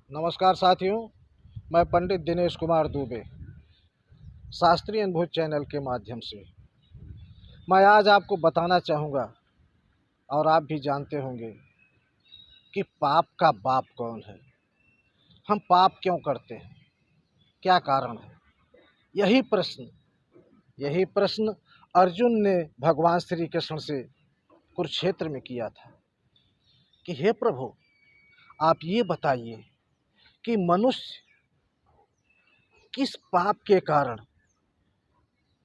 नमस्कार साथियों, मैं पंडित दिनेश कुमार दुबे शास्त्रीय अनुभूत चैनल के माध्यम से मैं आज आपको बताना चाहूँगा और आप भी जानते होंगे कि पाप का बाप कौन है। हम पाप क्यों करते हैं, क्या कारण है। यही प्रश्न यही प्रश्न अर्जुन ने भगवान श्री कृष्ण से कुरुक्षेत्र में किया था कि हे प्रभु, आप ये बताइए कि मनुष्य किस पाप के कारण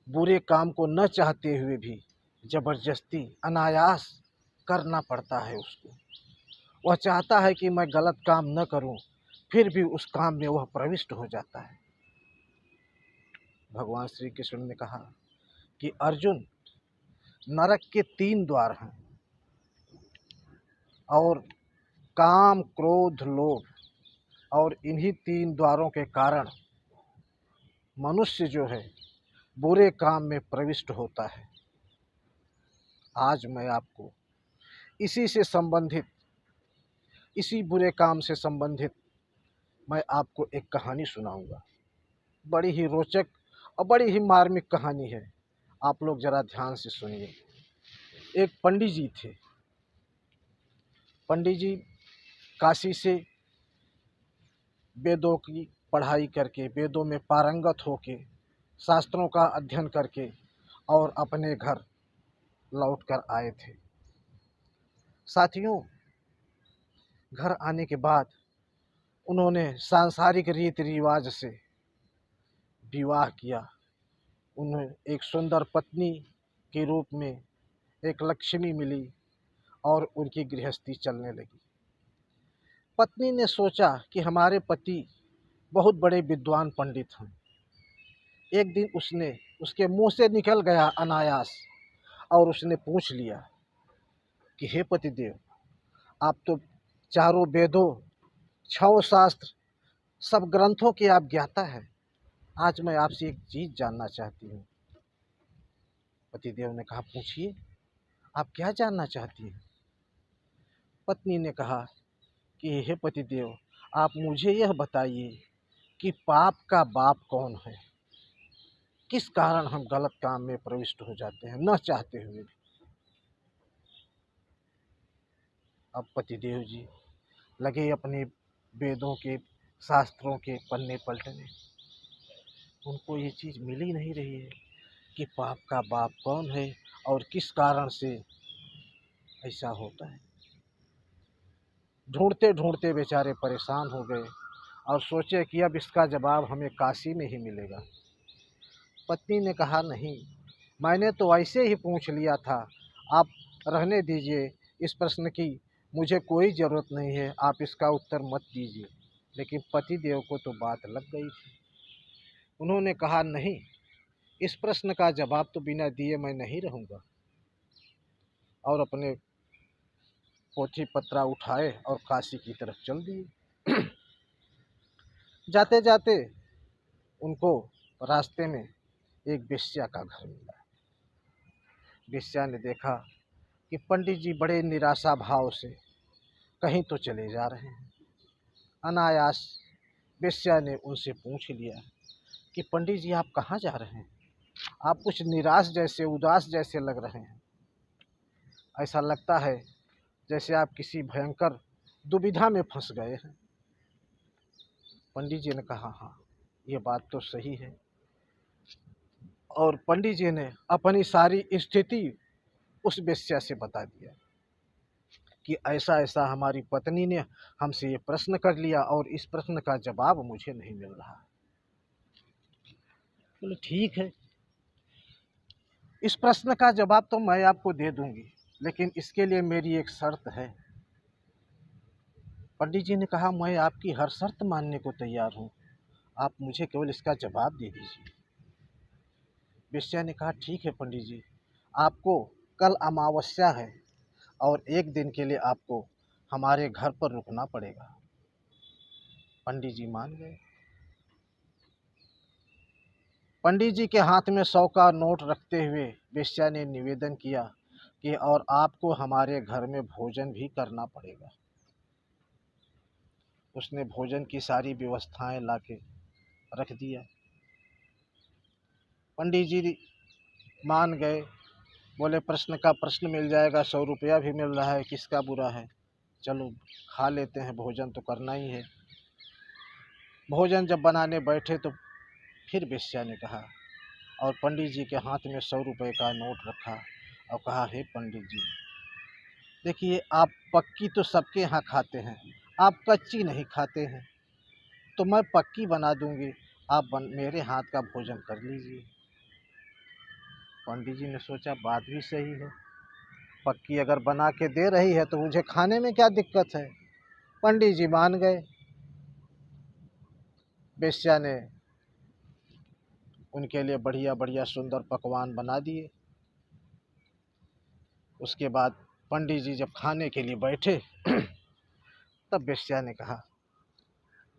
बुरे काम को न चाहते हुए भी जबरदस्ती अनायास करना पड़ता है उसको। वह चाहता है कि मैं गलत काम न करूं, फिर भी उस काम में वह प्रविष्ट हो जाता है। भगवान श्री कृष्ण ने कहा कि अर्जुन, नरक के 3 द्वार हैं और काम, क्रोध, लोभ और इन्हीं 3 द्वारों के कारण मनुष्य जो है बुरे काम में प्रविष्ट होता है। आज मैं आपको इसी से संबंधित, इसी बुरे काम से संबंधित मैं आपको एक कहानी सुनाऊंगा। बड़ी ही रोचक और बड़ी ही मार्मिक कहानी है। आप लोग ज़रा ध्यान से सुनिए। एक पंडित जी थे। पंडित जी काशी से वेदों की पढ़ाई करके, वेदों में पारंगत होके, शास्त्रों का अध्ययन करके और अपने घर लौट कर आए थे। साथियों, घर आने के बाद उन्होंने सांसारिक रीति रिवाज से विवाह किया। उन्हें एक सुंदर पत्नी के रूप में एक लक्ष्मी मिली और उनकी गृहस्थी चलने लगी। पत्नी ने सोचा कि हमारे पति बहुत बड़े विद्वान पंडित हैं। एक दिन उसके मुंह से निकल गया अनायास और उसने पूछ लिया कि हे पतिदेव, आप तो चारों वेदों, 6 शास्त्र, सब ग्रंथों के आप ज्ञाता है। आज मैं आपसे एक चीज़ जानना चाहती हूँ। पतिदेव ने कहा, पूछिए, आप क्या जानना चाहती हैं। पत्नी ने कहा कि हे पतिदेव, आप मुझे यह बताइए कि पाप का बाप कौन है। किस कारण हम गलत काम में प्रविष्ट हो जाते हैं न चाहते हुए भी। अब पतिदेव जी लगे अपने वेदों के, शास्त्रों के पन्ने पलटने। उनको ये चीज़ मिल ही नहीं रही है कि पाप का बाप कौन है और किस कारण से ऐसा होता है। ढूंढते ढूंढते बेचारे परेशान हो गए और सोचे कि अब इसका जवाब हमें काशी में ही मिलेगा। पत्नी ने कहा, नहीं, मैंने तो ऐसे ही पूछ लिया था, आप रहने दीजिए। इस प्रश्न की मुझे कोई ज़रूरत नहीं है, आप इसका उत्तर मत दीजिए। लेकिन पति देव को तो बात लग गई थी। उन्होंने कहा, नहीं, इस प्रश्न का जवाब तो बिना दिए मैं नहीं रहूँगा। और अपने पोथी पत्रा उठाए और काशी की तरफ चल दिए। जाते जाते उनको रास्ते में एक वेश्या का घर मिला। वेश्या ने देखा कि पंडित जी बड़े निराशा भाव से कहीं तो चले जा रहे हैं। अनायास वेश्या ने उनसे पूछ लिया कि पंडित जी, आप कहाँ जा रहे हैं। आप कुछ निराश जैसे, उदास जैसे लग रहे हैं। ऐसा लगता है जैसे आप किसी भयंकर दुविधा में फंस गए हैं। पंडित जी ने कहा, हाँ, ये बात तो सही है। और पंडित जी ने अपनी सारी स्थिति उस वेश्या से बता दिया कि ऐसा ऐसा हमारी पत्नी ने हमसे ये प्रश्न कर लिया और इस प्रश्न का जवाब मुझे नहीं मिल रहा। बोले, ठीक है, इस प्रश्न का जवाब तो मैं आपको दे दूंगी, लेकिन इसके लिए मेरी एक शर्त है। पंडित जी ने कहा, मैं आपकी हर शर्त मानने को तैयार हूँ, आप मुझे केवल इसका जवाब दे दीजिए। वेश्या ने कहा, ठीक है पंडित जी, आपको कल अमावस्या है और एक दिन के लिए आपको हमारे घर पर रुकना पड़ेगा। पंडित जी मान गए। पंडित जी के हाथ में 100 का नोट रखते हुए वेश्या ने निवेदन किया कि और आपको हमारे घर में भोजन भी करना पड़ेगा। उसने भोजन की सारी व्यवस्थाएं लाके रख दिया। पंडित जी मान गए, बोले प्रश्न का प्रश्न मिल जाएगा, 100 रुपया भी मिल रहा है, किसका बुरा है, चलो खा लेते हैं, भोजन तो करना ही है। भोजन जब बनाने बैठे तो फिर वेश्या ने कहा, और पंडित जी के हाथ में 100 रुपये का नोट रखा और कहा, हे पंडित जी, देखिए आप पक्की तो सबके यहाँ खाते हैं, आप कच्ची नहीं खाते हैं, तो मैं पक्की बना दूंगी, आप मेरे हाथ का भोजन कर लीजिए। पंडित जी ने सोचा बात भी सही है, पक्की अगर बना के दे रही है तो मुझे खाने में क्या दिक्कत है। पंडित जी मान गए। वेश्या ने उनके लिए बढ़िया बढ़िया सुंदर पकवान बना दिए। उसके बाद पंडित जी जब खाने के लिए बैठे तब वेश्या ने कहा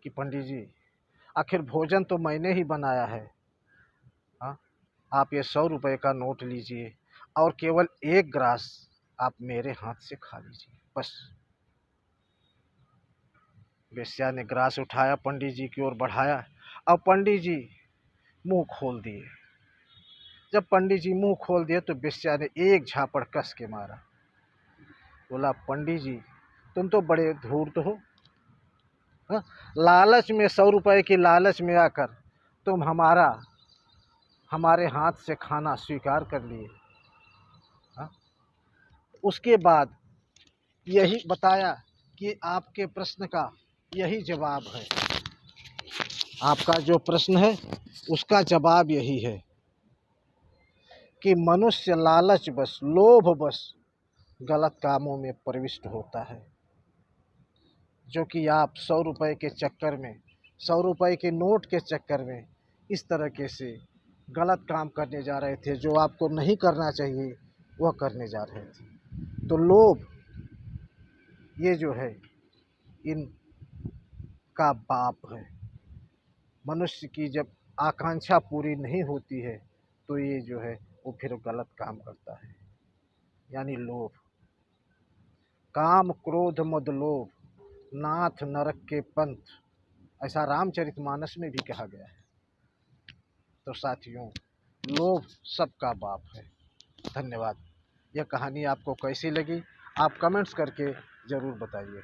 कि पंडित जी, आखिर भोजन तो मैंने ही बनाया है, हाँ, आप ये 100 रुपये का नोट लीजिए और केवल 1 ग्रास आप मेरे हाथ से खा लीजिए, बस। वेश्या ने ग्रास उठाया, पंडित जी की ओर बढ़ाया और पंडित जी मुंह खोल दिए। जब पंडित जी मुंह खोल दिए तो वेश्या ने एक झापड़ कस के मारा। बोला, पंडित जी तुम तो बड़े धूर्त हो, हाँ? लालच में 100 रुपये की लालच में आकर तुम हमारे हाथ से खाना स्वीकार कर लिए, हाँ? उसके बाद यही बताया कि आपके प्रश्न का यही जवाब है, आपका जो प्रश्न है उसका जवाब यही है कि मनुष्य लालच बस, लोभ बस गलत कामों में प्रविष्ट होता है। जो कि आप 100 रुपये के चक्कर में, 100 रुपये के नोट के चक्कर में इस तरीके से गलत काम करने जा रहे थे, जो आपको नहीं करना चाहिए वह करने जा रहे थे। तो लोभ ये जो है इन का बाप है। मनुष्य की जब आकांक्षा पूरी नहीं होती है तो ये जो है वो फिर गलत काम करता है, यानी लोभ। काम क्रोध मद लोभ नाथ नरक के पंथ, ऐसा रामचरितमानस में भी कहा गया है। तो साथियों, लोभ सबका बाप है। धन्यवाद। यह कहानी आपको कैसी लगी आप कमेंट्स करके ज़रूर बताइए।